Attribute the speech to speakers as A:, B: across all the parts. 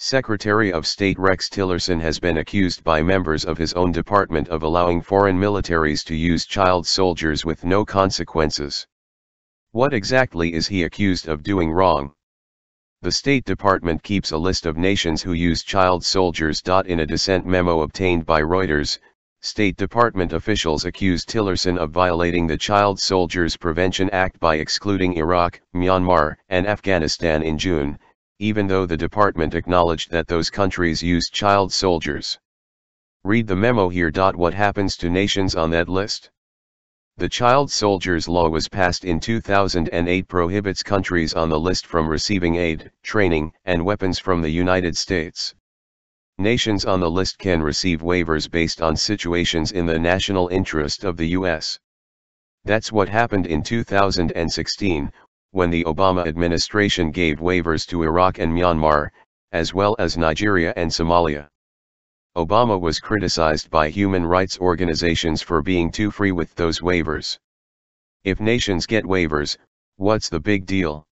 A: Secretary of State Rex Tillerson has been accused by members of his own department of allowing foreign militaries to use child soldiers with no consequences. What exactly is he accused of doing wrong? The State Department keeps a list of nations who use child soldiers. In a dissent memo obtained by Reuters, State Department officials accused Tillerson of violating the Child Soldiers Prevention Act by excluding Iraq, Myanmar, and Afghanistan in June, even though the department acknowledged that those countries used child soldiers. Read the memo here. What happens to nations on that list? The Child Soldiers Law was passed in 2008, prohibits countries on the list from receiving aid, training, and weapons from the United States. Nations on the list can receive waivers based on situations in the national interest of the U.S. That's what happened in 2016, when the Obama administration gave waivers to Iraq and Myanmar, as well as Nigeria and Somalia. Obama was criticized by human rights organizations for being too free with those waivers. If nations get waivers, what's the big deal?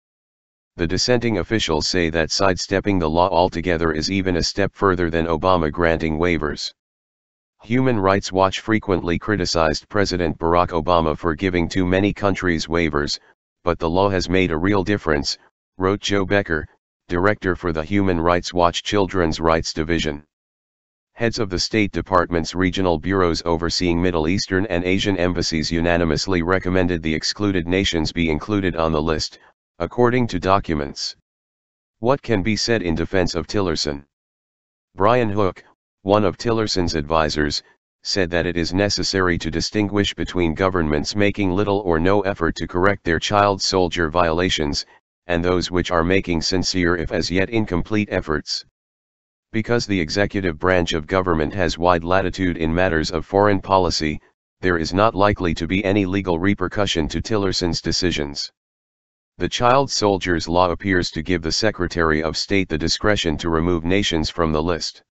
A: The dissenting officials say that sidestepping the law altogether is even a step further than Obama granting waivers. Human Rights Watch frequently criticized President Barack Obama for giving too many countries waivers, but the law has made a real difference, wrote Joe Becker, director for the Human Rights Watch Children's Rights Division. Heads of the State Department's regional bureaus overseeing Middle Eastern and Asian embassies unanimously recommended the excluded nations be included on the list, according to documents. What can be said in defense of Tillerson? Brian Hook, one of Tillerson's advisors, said that it is necessary to distinguish between governments making little or no effort to correct their child soldier violations, and those which are making sincere if as yet incomplete efforts. Because the executive branch of government has wide latitude in matters of foreign policy, there is not likely to be any legal repercussion to Tillerson's decisions. The Child Soldiers Law appears to give the Secretary of State the discretion to remove nations from the list.